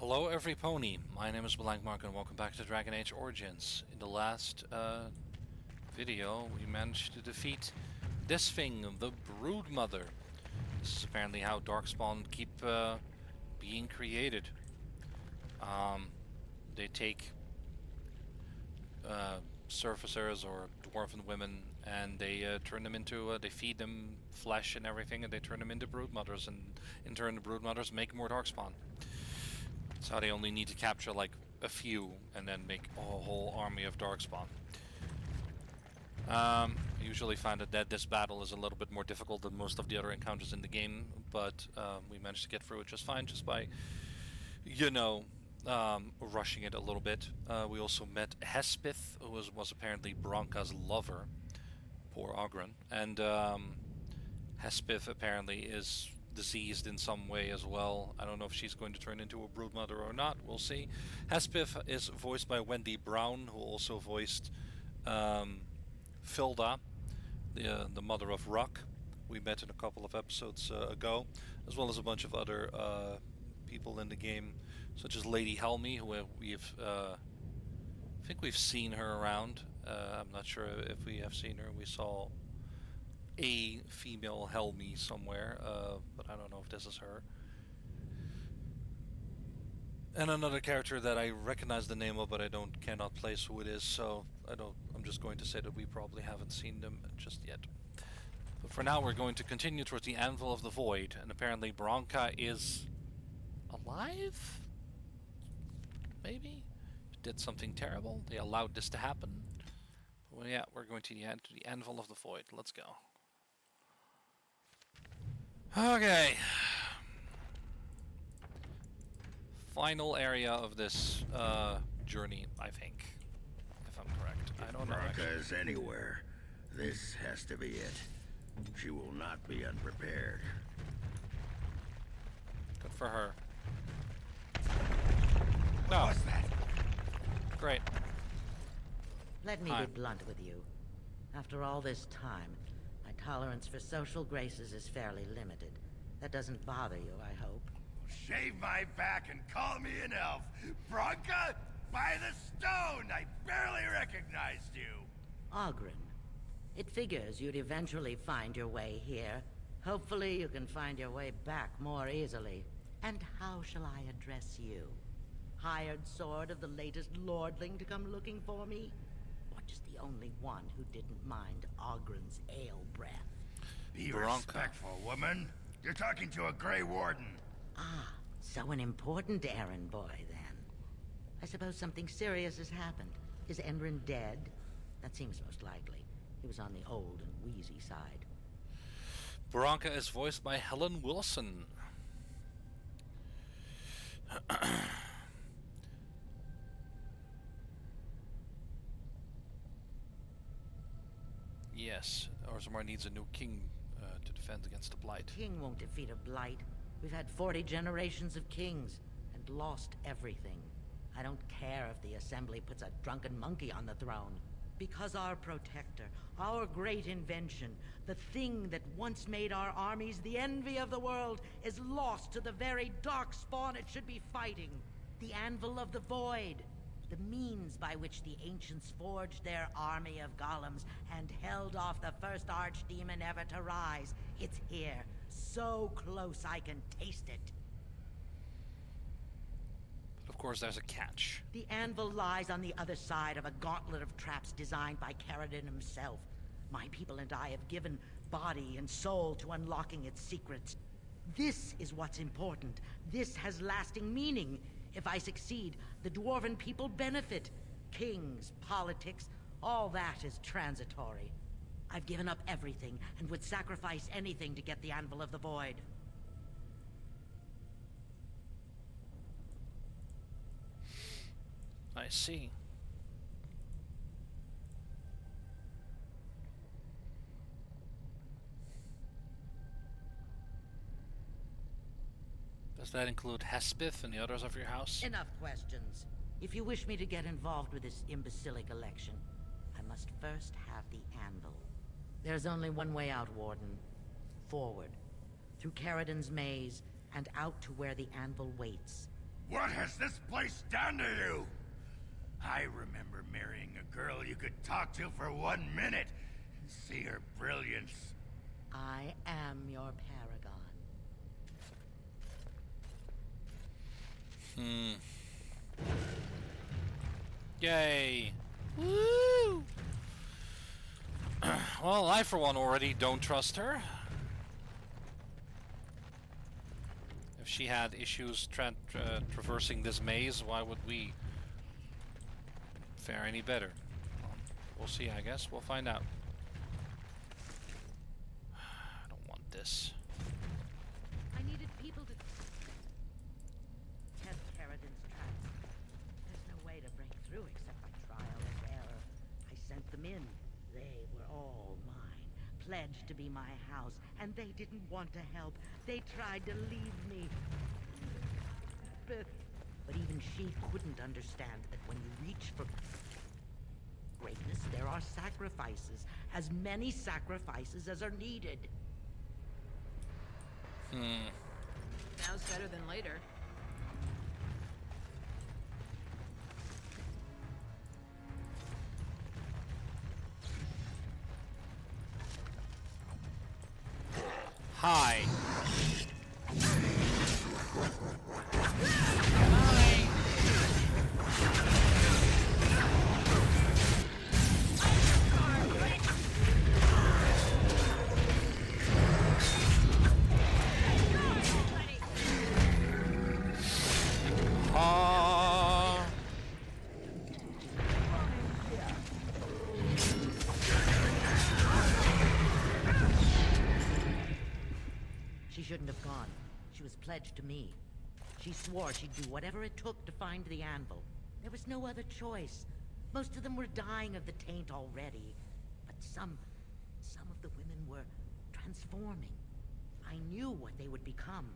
Hello every pony, my name is Blancmark and welcome back to Dragon Age Origins. In the last video we managed to defeat this thing, the Broodmother. This is apparently how Darkspawn keep being created. They take surfacers or dwarven women and they turn them into, they feed them flesh and everything, and they turn them into Broodmothers, and in turn the Broodmothers make more Darkspawn. So they only need to capture like a few and then make a whole army of Darkspawn. I usually find that this battle is a little bit more difficult than most of the other encounters in the game, but we managed to get through it just fine, just by, you know, rushing it a little bit. We also met Hespith, who was apparently Bronca's lover. Poor Ogren. And Hespith apparently is diseased in some way as well. I don't know if she's going to turn into a Broodmother or not. We'll see. Hespith is voiced by Wendy Brown, who also voiced Filda, the mother of Ruck. We met in a couple of episodes ago, as well as a bunch of other people in the game, such as Lady Helmy, who I think we've seen her around. I'm not sure if we have seen her. We saw a female Helmy somewhere, but I don't know if this is her. And another character that I recognize the name of, but I cannot place who it is, so I'm just going to say that we probably haven't seen them just yet. But for now we're going to continue towards the Anvil of the Void, and apparently Bronca is alive? Maybe? Did something terrible? They allowed this to happen? Well, yeah, we're going to the Anvil of the Void. Let's go. Okay. Final area of this journey, I think. If I'm correct. I don't know. Bronca is anywhere. This has to be it. She will not be unprepared. Good for her. What was that? Great. Let me be blunt with you. After all this time, my tolerance for social graces is fairly limited. That doesn't bother you, I hope. Shave my back and call me an elf. Bronca? By the stone! I barely recognized you. Ogren. It figures you'd eventually find your way here. Hopefully you can find your way back more easily. And how shall I address you? Hired sword of the latest lordling to come looking for me? Or just the only one who didn't mind Ogren's ale breath? Be respectful, woman. You're talking to a Grey Warden. Ah, so an important errand boy, then. I suppose something serious has happened. Is Endrin dead? That seems most likely. He was on the old and wheezy side. Bronca is voiced by Helen Wilson. Yes, Orzammar needs a new king to defend against the Blight. King won't defeat a Blight. We've had 40 generations of kings, and lost everything. I don't care if the Assembly puts a drunken monkey on the throne. Because our protector, our great invention, the thing that once made our armies the envy of the world, is lost to the very Darkspawn it should be fighting. The Anvil of the Void. The means by which the ancients forged their army of golems and held off the first archdemon ever to rise. It's here, so close I can taste it. But of course there's a catch. The anvil lies on the other side of a gauntlet of traps designed by Caradon himself. My people and I have given body and soul to unlocking its secrets. This is what's important. This has lasting meaning. If I succeed, the Dwarven people benefit. Kings, politics, all that is transitory. I've given up everything and would sacrifice anything to get the Anvil of the Void. I see. Does that include Hespith and the others of your house? Enough questions. If you wish me to get involved with this imbecilic election, I must first have the Anvil. There's only one way out, Warden. Forward. Through Caradon's maze, and out to where the Anvil waits. What has this place done to you? I remember marrying a girl you could talk to for 1 minute and see her brilliance. I am your paragon. Yay. Woo! Well, I for one already don't trust her. If she had issues traversing this maze, why would we fare any better? We'll see, I guess. We'll find out. I don't want this. I needed people to test Carradin's tracks. There's no way to break through except by trial and error. I sent them in. They were all mine, pledged to be my house, and they didn't want to help. They tried to leave me. But even she couldn't understand that when you reach for greatness, there are sacrifices. As many sacrifices as are needed. Now's better than later. Hi. She shouldn't have gone. She was pledged to me. She swore she'd do whatever it took to find the Anvil. There was no other choice. Most of them were dying of the taint already. But some of the women were transforming. I knew what they would become.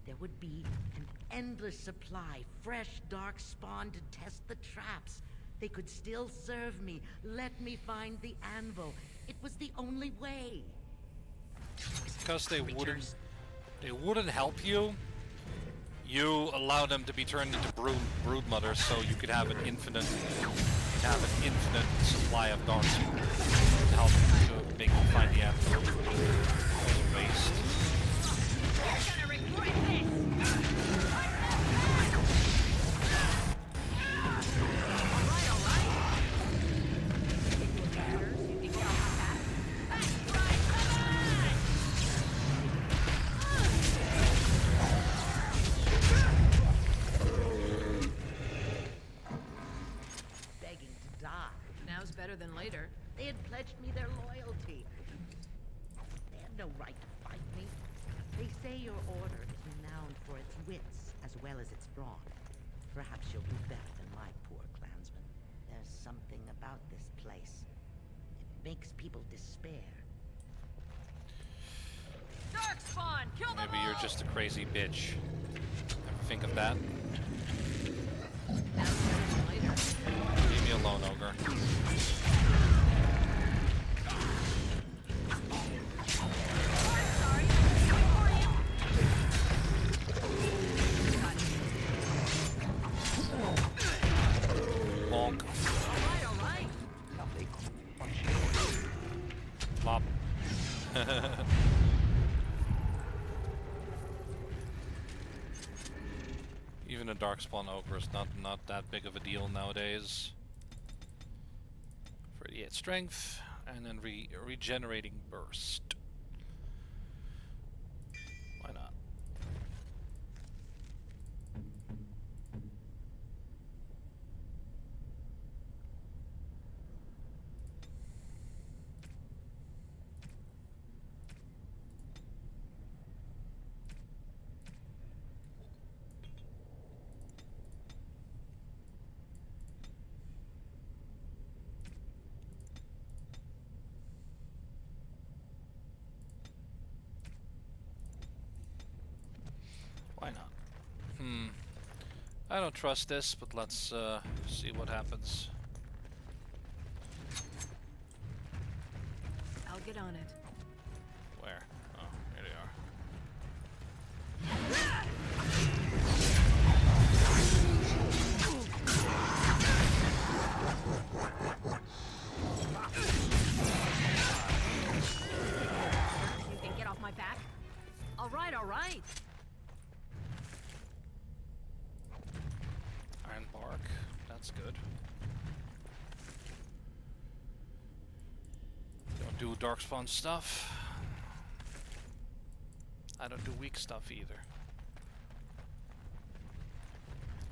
There would be an endless supply, fresh dark spawn to test the traps. They could still serve me. Let me find the Anvil. It was the only way. Because they wouldn't help you. You allow them to be turned into brood mothers, so you could have an infinite supply of dogs to help to make you find the Anvil. Waste. You're gonna regret this! Alright. You can get off my back. That's right, come on! Begging to die. Now's better than later. They had pledged me their loyalty. They had no right to fight me. They say your order is renowned for its wits as well as its brawn. Perhaps you'll do better than my poor clansmen. There's something about this place. It makes people despair. Darkspawn! Kill them Maybe all! you're just a crazy bitch. Ever think of that? Now's better than later. Leave me alone, ogre. Sorry. Bonk. Alright. Plop. Even a darkspawn ogre is not that big of a deal nowadays. 38 strength, and then regenerating burst. Why not? Why not? I don't trust this, but let's see what happens. I'll get on it. Where? Oh, here they are. That's good. Don't do darkspawn stuff. I don't do weak stuff either.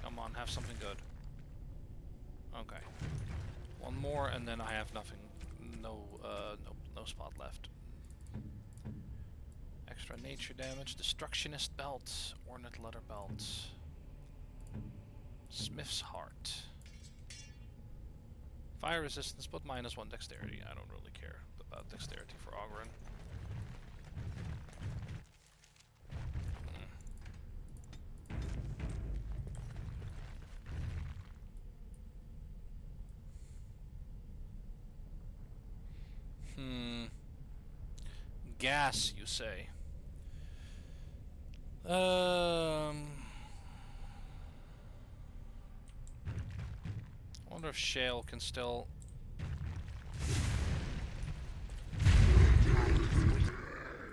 Come on, have something good. Okay. One more and then I have nothing. No spot left. Extra nature damage, destructionist belt, ornate leather belt, smith's heart. Fire resistance, but -1 dexterity. I don't really care about dexterity for Ogren. Gas, you say? I wonder if shale can still...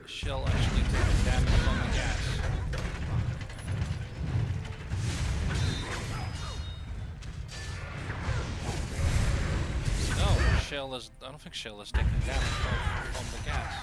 The shell actually take damage from the gas. No, shell is... I don't think shell is taking damage from the gas.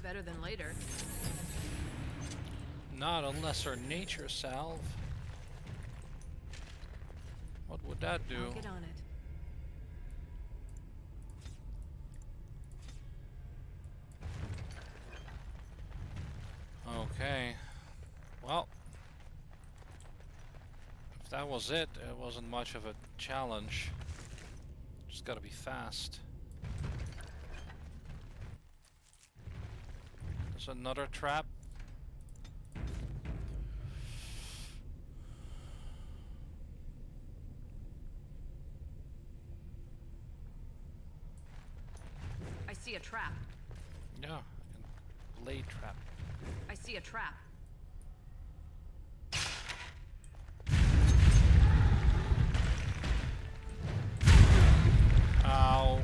Better than later. Not unless our nature salve. What would that do? I'll get on it. Okay. Well, if that was it, it wasn't much of a challenge. Just gotta be fast. There's another trap. I see a trap. Yeah, I can blade trap. I see a trap. Ow.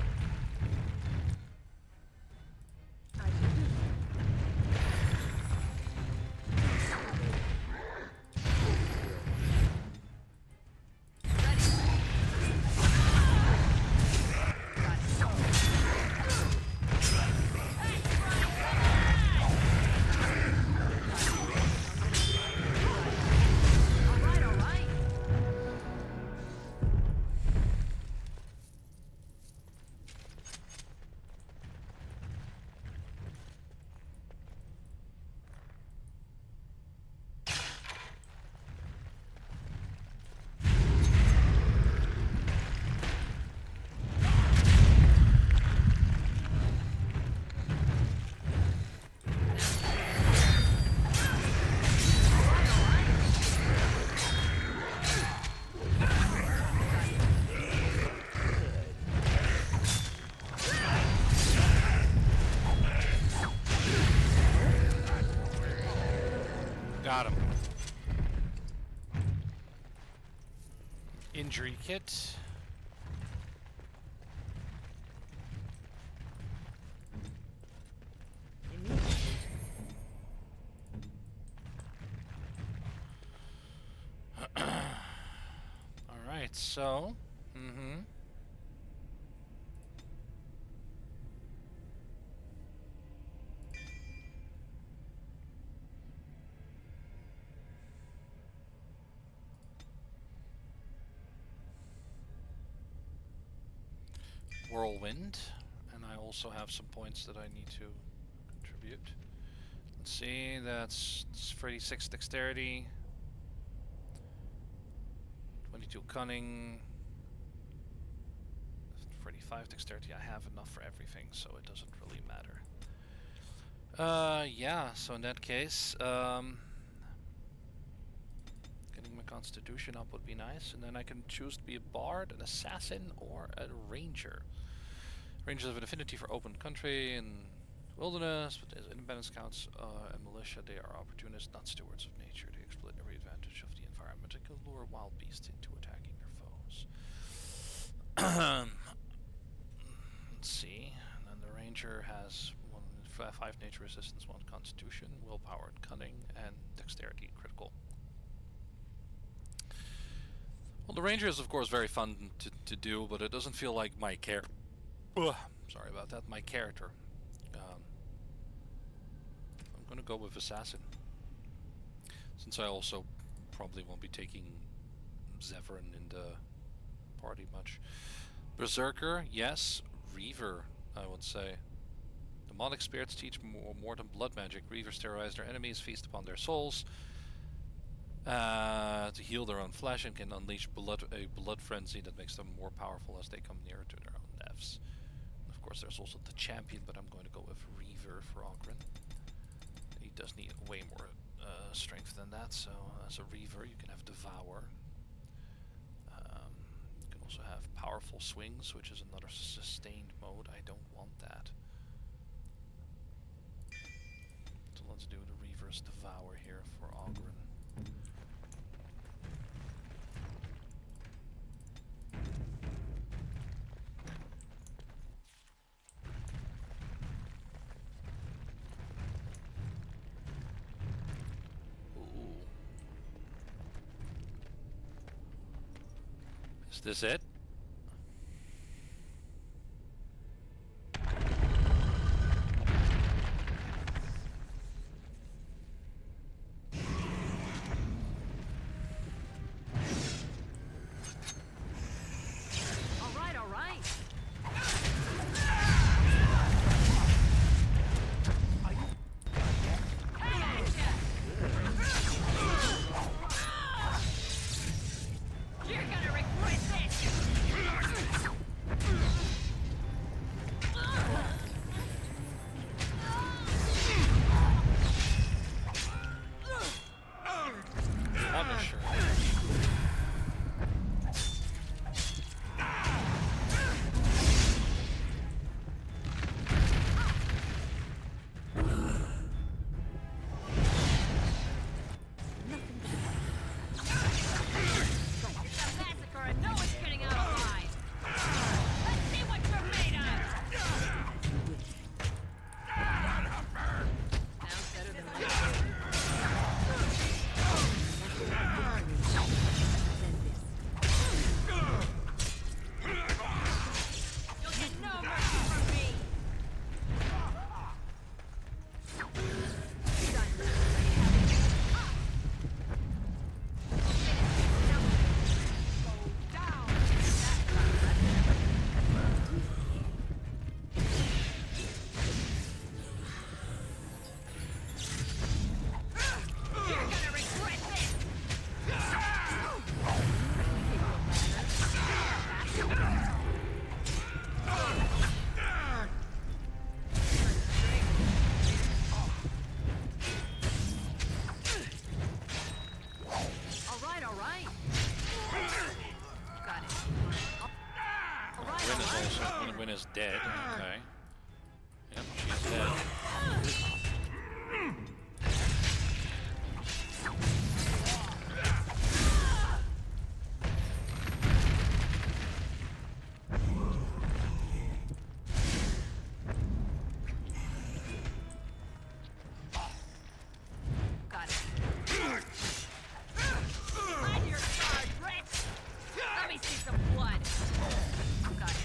Got him. Injury kit. Alright, so... Whirlwind, and I also have some points that I need to contribute. Let's see, that's 36 dexterity, 22 cunning, 75 dexterity. I have enough for everything, so it doesn't really matter. Yeah, so in that case, getting my constitution up would be nice, and then I can choose to be a bard, an assassin, or a ranger. Rangers have an affinity for open country and wilderness, but as independent scouts and militia, they are opportunists, not stewards of nature. They exploit every advantage of the environment and can lure wild beasts into attacking their foes. Let's see. And then the ranger has 5 nature resistance, 1 constitution, willpower, cunning, and dexterity critical. Well, the ranger is of course very fun to do, but it doesn't feel like my sorry about that. My character. I'm gonna go with assassin, since I also probably won't be taking Zevran in the party much. Berserker, yes. Reaver, I would say. Demonic spirits teach more than blood magic. Reavers terrorize their enemies, feast upon their souls to heal their own flesh, and can unleash a blood frenzy that makes them more powerful as they come nearer to their own deaths. And of course, there's also the champion, but I'm going to go with Reaver for Ogren. He does need way more strength than that, so as a Reaver, you can have Devour. You can also have Powerful Swings, which is another sustained mode. I don't want that. So let's do the Reaver's Devour here for Ogren. Ooh. Is this it? Win is dead. Okay. Yep, she's dead. Got it. On your guard, Rich! Let me see some blood. Got it.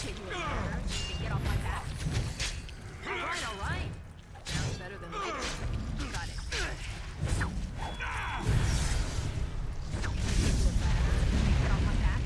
You can get off my back. All right. Sounds better than later. Got it. Get off my back.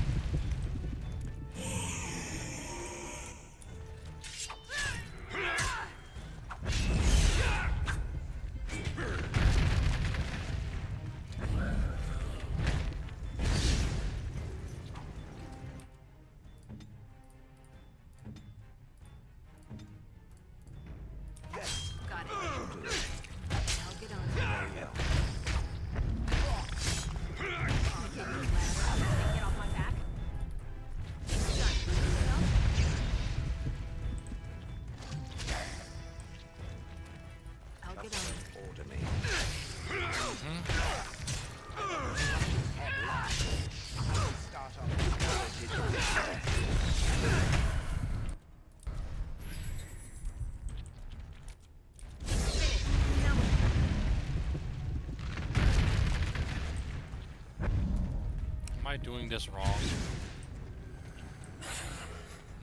doing this wrong?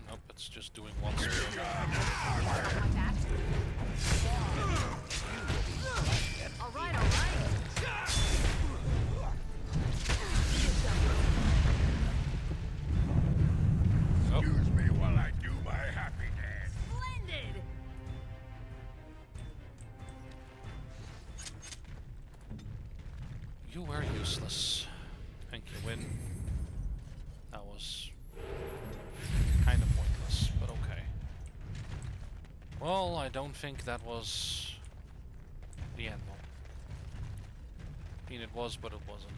Nope, it's just doing one spin. Alright, alright. Oh. Excuse me while I do my happy dance. Splendid! You were useless. Thank you, win. That was kind of pointless, but okay. Well, I don't think that was the Anvil. I mean, it was, but it wasn't.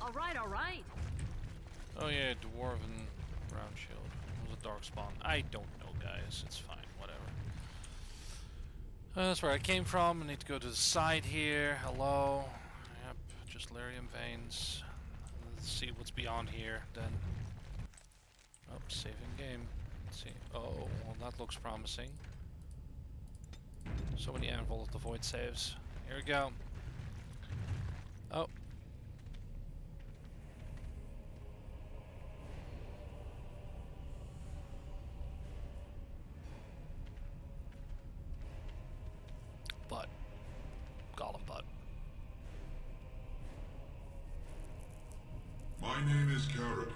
Alright, alright. Oh yeah, Dwarven Brown Shield. It was a dark spawn. I don't know, guys. It's fine. Whatever. That's where I came from. I need to go to the side here. Hello. Yep, just lyrium veins. Let's see what's beyond here, then. Oh, saving game. Let's see. Oh, well, that looks promising. So many Anvil of the Void saves. Here we go. Oh. Butt. Golem butt. My name is Carradon.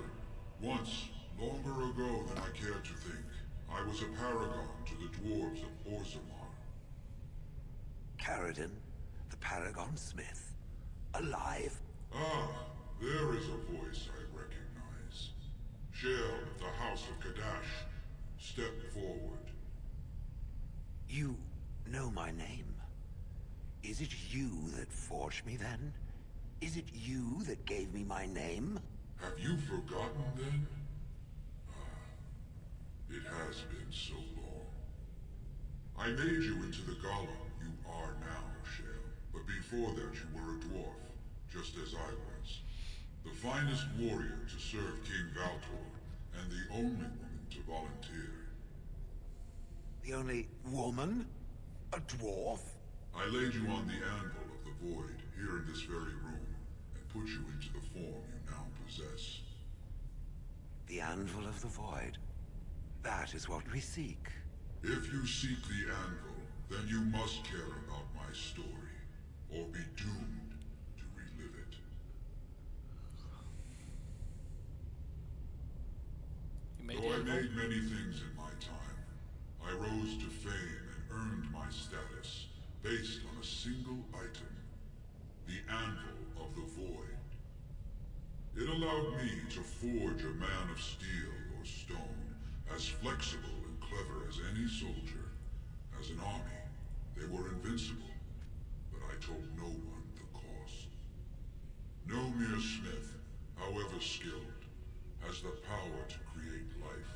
Once, longer ago than I care to think, I was a paragon to the dwarves of Orzammar. Carradon, the Paragon Smith. Alive? Ah, there is a voice I recognize. Shale of the House of Kadash. Step forward. You know my name. Is it you that forged me then? Is it you that gave me my name? Have you forgotten then? Ah, it has been so long. I made you into the golem you are now, Shale. But before that you were a dwarf, just as I was. The finest warrior to serve King Valtor, and the only woman to volunteer. The only woman? A dwarf? I laid you on the anvil of the void, here in this very room, and put you into the form you now possess. The Anvil of the Void. That is what we seek. If you seek the anvil, then you must care about my story, or be doomed to relive it. You made Though I Anvil? made many things in my time, I rose to fame and earned my status based on a single item, the Anvil of the Void. It allowed me to forge a man of steel or stone, as flexible and clever as any soldier. As an army, they were invincible, but I told no one the cost. No mere smith, however skilled, has the power to create life.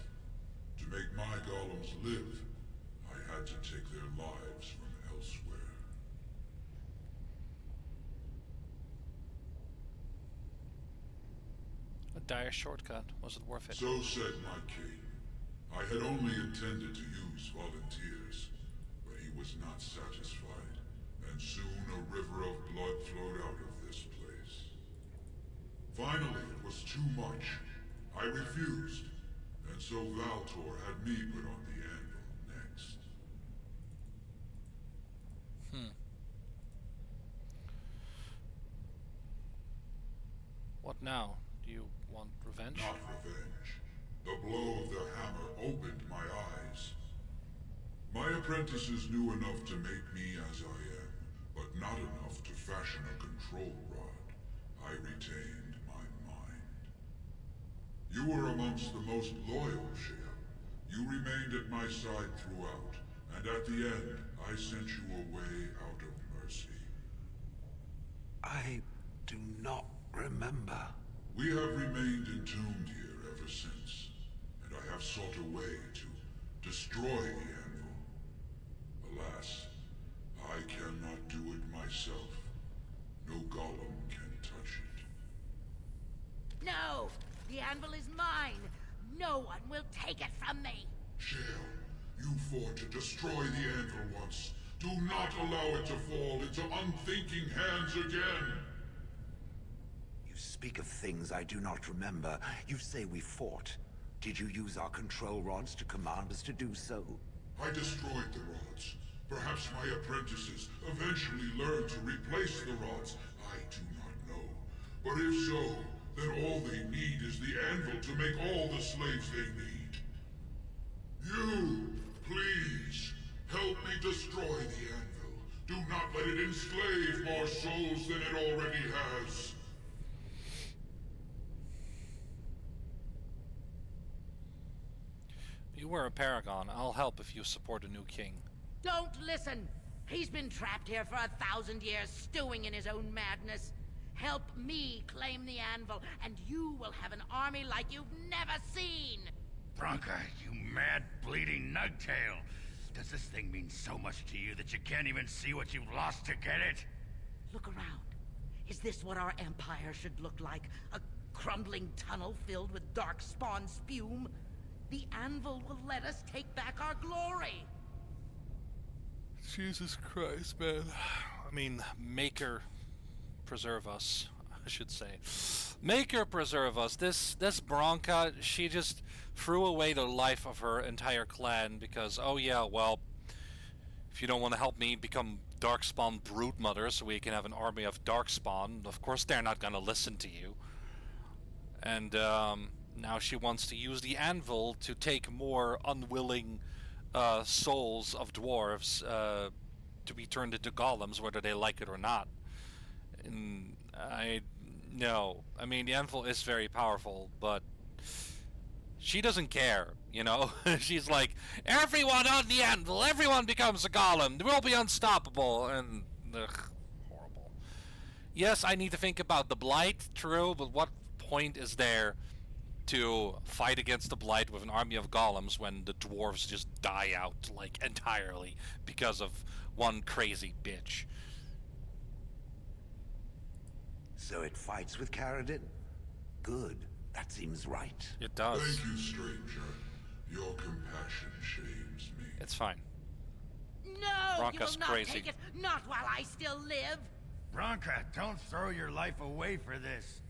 To make my golems live, I had to take their lives from elsewhere. A dire shortcut. Was it worth it? So said my king. I had only intended to use volunteers, but he was not satisfied, and soon a river of blood flowed out of this place. Finally, it was too much. I refused, and so Valtor had me put on the anvil next. What now? Do you want revenge? Not revenge. The blow of the hammer opened my eyes. My apprentices knew enough to make me as I am, but not enough to fashion a control rod. I retained my mind. You were amongst the most loyal, Shale. You remained at my side throughout, and at the end, I sent you away out of mercy. I do not remember. We have remained entombed here ever since, and I have sought a way to destroy the anvil. Alas, I cannot do it myself. No golem can touch it. No! The anvil is mine! No one will take it from me! Shale, you fought to destroy the anvil once, Do not allow it to fall into unthinking hands again. You speak of things I do not remember. You say we fought. Did you use our control rods to command us to do so? I destroyed the rods. Perhaps my apprentices eventually learned to replace the rods. I do not know. But if so, then all they need is the anvil to make all the slaves they need. You, please, help me destroy the anvil. Do not let it enslave more souls than it already has. You were a paragon. I'll help if you support a new king. Don't listen! He's been trapped here for 1,000 years, stewing in his own madness. Help me claim the anvil, and you will have an army like you've never seen! Bronca, you mad, bleeding nugtail! Does this thing mean so much to you that you can't even see what you've lost to get it? Look around. Is this what our empire should look like? A crumbling tunnel filled with darkspawn spume? The anvil will let us take back our glory! Jesus Christ, man. I mean, Maker preserve us, I should say. Maker preserve us. This Bronca, she just threw away the life of her entire clan because, oh yeah, well, if you don't want to help me become Darkspawn Broodmother so we can have an army of Darkspawn, of course they're not gonna listen to you. And now she wants to use the anvil to take more unwilling souls of dwarves to be turned into golems, whether they like it or not. And I mean, the anvil is very powerful, but she doesn't care, you know? She's like, everyone on the anvil, everyone becomes a golem, we'll be unstoppable, and horrible. Yes, I need to think about the blight, true, but what point is there to fight against the blight with an army of golems when the dwarves just die out, like, entirely because of one crazy bitch? So it fights with Caradin? Good. That seems right. It does. Thank you, stranger. Your compassion shames me. It's fine. No! Bronca's you will not crazy. take it! Not while I still live! Bronca, don't throw your life away for this.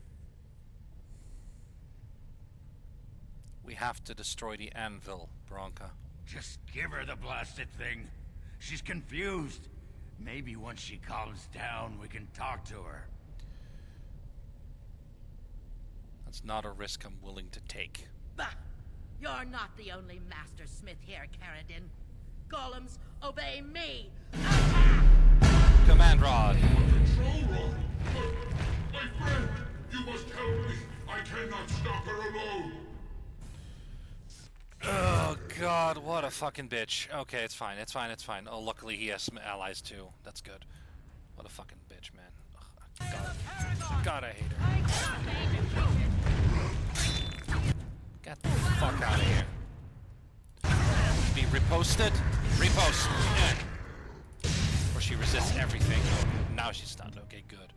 We have to destroy the anvil, Bronca. Just give her the blasted thing. She's confused. Maybe once she calms down, we can talk to her. That's not a risk I'm willing to take. Bah! You're not the only master smith here, Caradin. Golems, obey me! Command Rod! Control rod! But, my friend, you must help me. I cannot stop her alone. Oh god, what a fucking bitch. Okay, it's fine, it's fine, it's fine. Oh, luckily he has some allies too. That's good. What a fucking bitch, man. Ugh, God, I hate her. Get the fuck out of here. Be reposted? Repost! Yeah. Or she resists everything. Now she's stunned. Okay, good.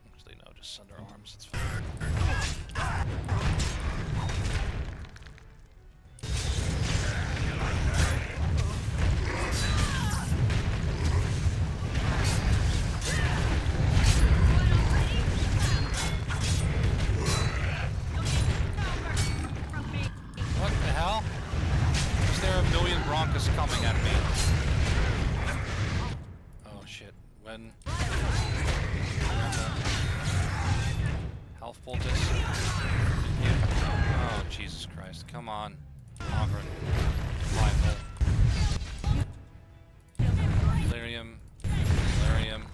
Actually, no, just under arms. It's fine. What the hell? Is there a million Broncos coming at me? Oh shit. When? Health poultice. Oh Jesus Christ. Come on. Ogren. Rival. Delirium. Delirium.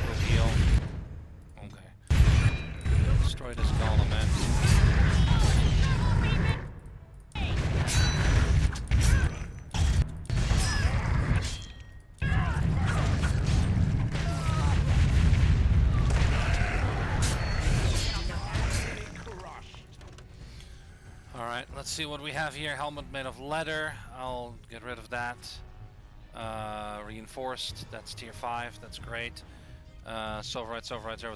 Reveal. Okay. Destroy this golem, man. Alright, let's see what we have here. Helmet made of leather. I'll get rid of that. Reinforced. That's tier 5. That's great. Silverite,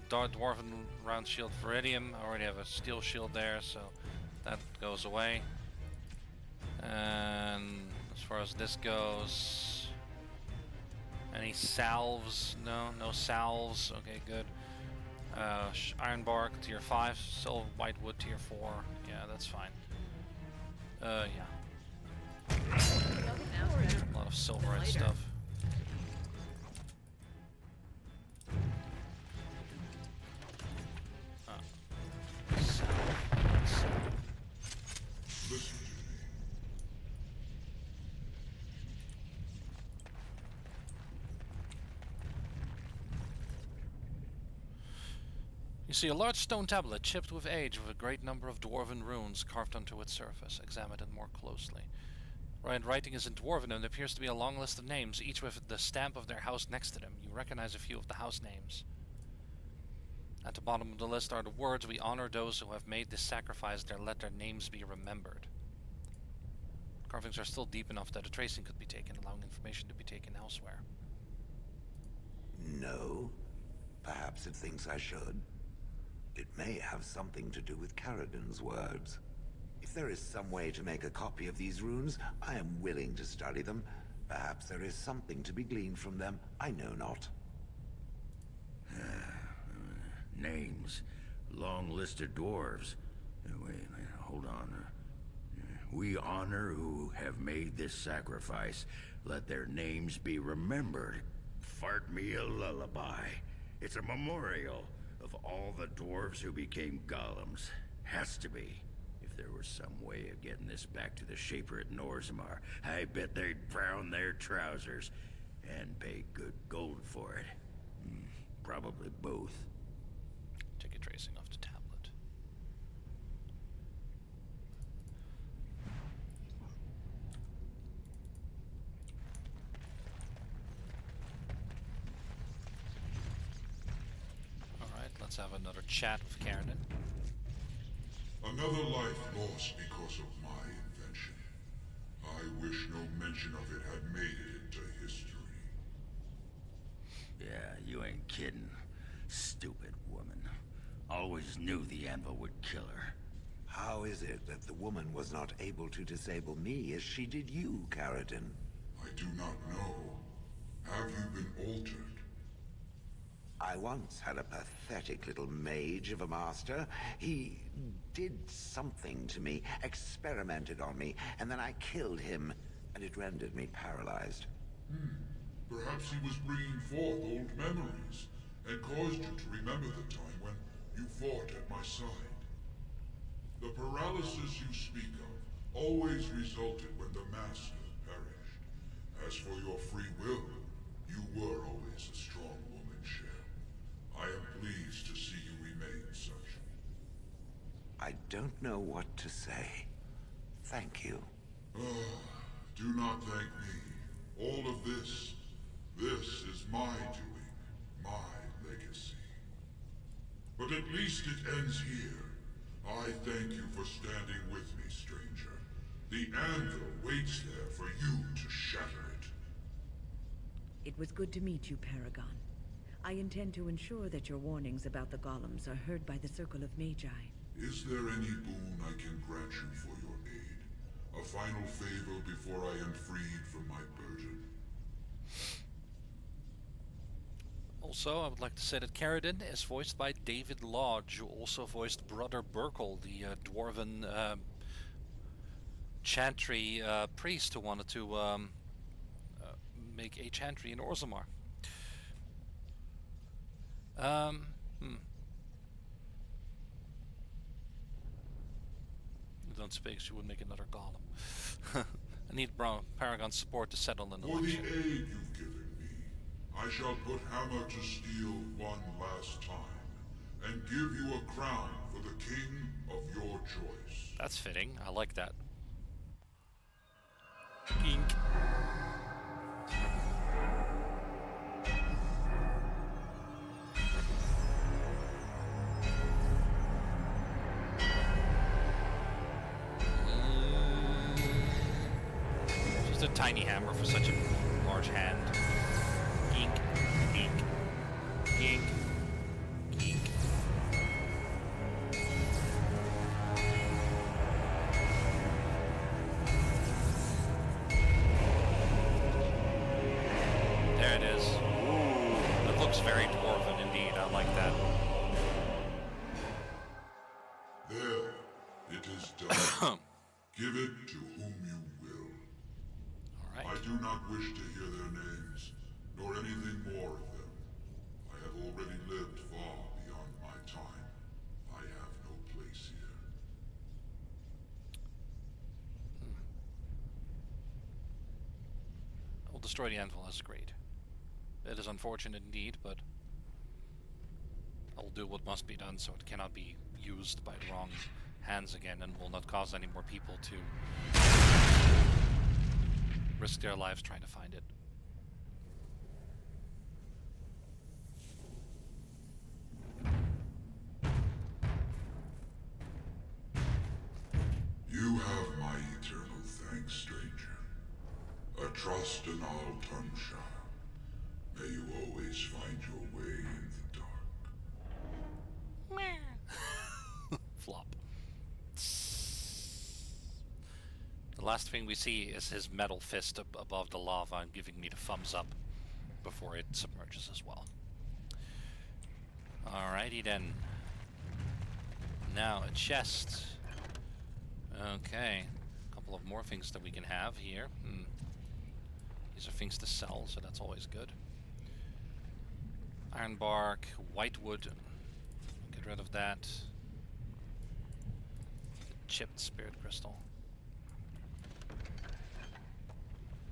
Dwarven round shield, Viridium. I already have a steel shield there, so that goes away. And as far as this goes, any salves? No, no salves. Okay, good. Iron bark, tier 5. Silver whitewood, tier 4. Yeah, that's fine. Yeah. A lot of silverite stuff. Listen to me. You see a large stone tablet chipped with age with a great number of dwarven runes carved onto its surface. Examine it more closely. Writing is in dwarven and appears to be a long list of names, each with the stamp of their house next to them. You recognize a few of the house names. At the bottom of the list are the words, "We honor those who have made this sacrifice, let their names be remembered." Carvings are still deep enough that a tracing could be taken, allowing information to be taken elsewhere. No. Perhaps it thinks I should. It may have something to do with Caradon's words. If there is some way to make a copy of these runes, I am willing to study them. Perhaps there is something to be gleaned from them. I know not. Names. Long list of dwarves. Wait, hold on. We honor who have made this sacrifice. Let their names be remembered. Fart me a lullaby. It's a memorial of all the dwarves who became golems. Has to be. If there was some way of getting this back to the Shaper at Norzamar, I bet they'd brown their trousers and pay good gold for it. Probably both. Take a tracing off the tablet. Alright, let's have another chat with Caradon. Another life lost because of my invention. I wish no mention of it had made it into history. Yeah, you ain't kidding. Stupid woman. Always knew the Anvil would kill her. How is it that the woman was not able to disable me as she did you, Caradon? I do not know. Have you been altered? I once had a pathetic little mage of a master. He did something to me, experimented on me, and then I killed him, and it rendered me paralyzed. Perhaps he was bringing forth old memories, and caused you to remember the time when you fought at my side. The paralysis you speak of always resulted when the Master perished. As for your free will, you were always a strong woman, Shell. I am pleased to see you remain such. I don't know what to say. Thank you. Do not thank me. All of this is my doing, my legacy. But at least it ends here. I thank you for standing with me, stranger. The Anvil waits there for you to shatter it. It was good to meet you, Paragon. I intend to ensure that your warnings about the golems are heard by the Circle of Magi. Is there any boon I can grant you for your aid? A final favor before I am freed from my burden? Also, I would like to say that Caradon is voiced by David Lodge, who also voiced Brother Burkle, the dwarven chantry priest who wanted to make a chantry in Orzammar. Don't speak, she would make another golem. I need Paragon's support to settle an For the election. aid you've given me, I shall put hammer to steel one last time, and give you a crown for the king of your choice. That's fitting. I like that. Ink. Just a tiny hammer for such a large hand. Ink. Ink. Ink. Ink. looks very dwarven indeed. I like that. There, it is done. Give it to whom you will. All I right. do not wish to hear their names, nor anything more of them. I have already lived far beyond my time. I have no place here. We'll destroy the Anvil. That's great. It is unfortunate indeed, but I'll do what must be done so it cannot be used by the wrong hands again and will not cause any more people to risk their lives trying to find it. You have my eternal thanks, stranger. A trust in all Tonshire. May you always find your way in the dark. Flop. The last thing we see is his metal fist up above the lava and giving me the thumbs up before it submerges as well. Alrighty then. Now a chest. Okay. A couple of more things that we can have here. These are things to sell, so that's always good. Iron bark, white wood. Get rid of that. The chipped spirit crystal.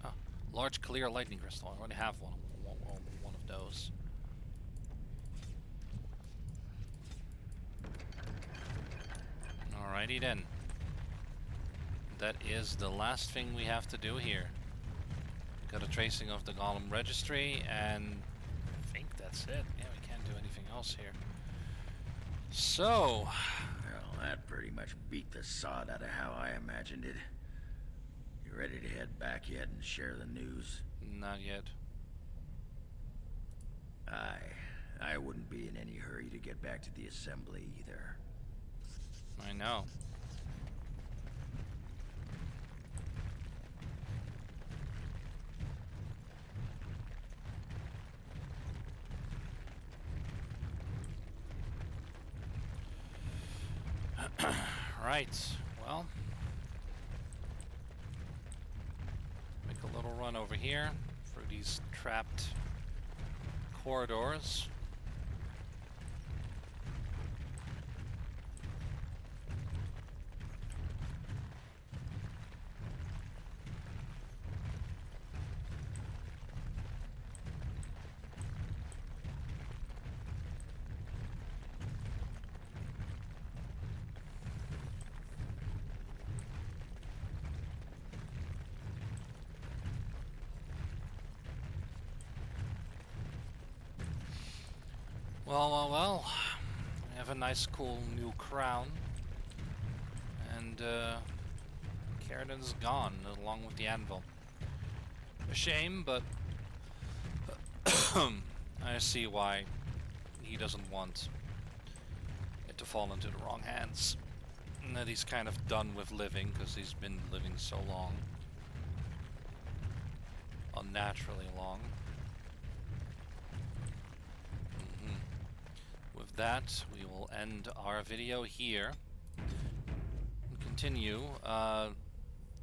Oh, large clear lightning crystal. I already have one of those. Alrighty then. That is the last thing we have to do here. Got a tracing of the Golem registry, and I think that's it. Yeah, we can't do anything else here. So, Well, that pretty much beat the sod out of how I imagined it. You ready to head back yet and share the news? not yet. I wouldn't be in any hurry to get back to the assembly either. I know. Right, well, make a little run over here through these trapped corridors. Well, I have a nice cool new crown, and Caridan's gone along with the anvil. A shame, but I see why he doesn't want it to fall into the wrong hands. And that he's kind of done with living, because he's been living so long. Unnaturally long. With that, we will end our video here and continue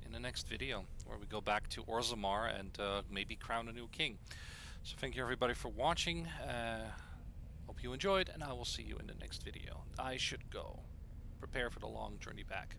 in the next video, where we go back to Orzammar and maybe crown a new king. So thank you everybody for watching. Hope you enjoyed, and I will see you in the next video. I should go. Prepare for the long journey back.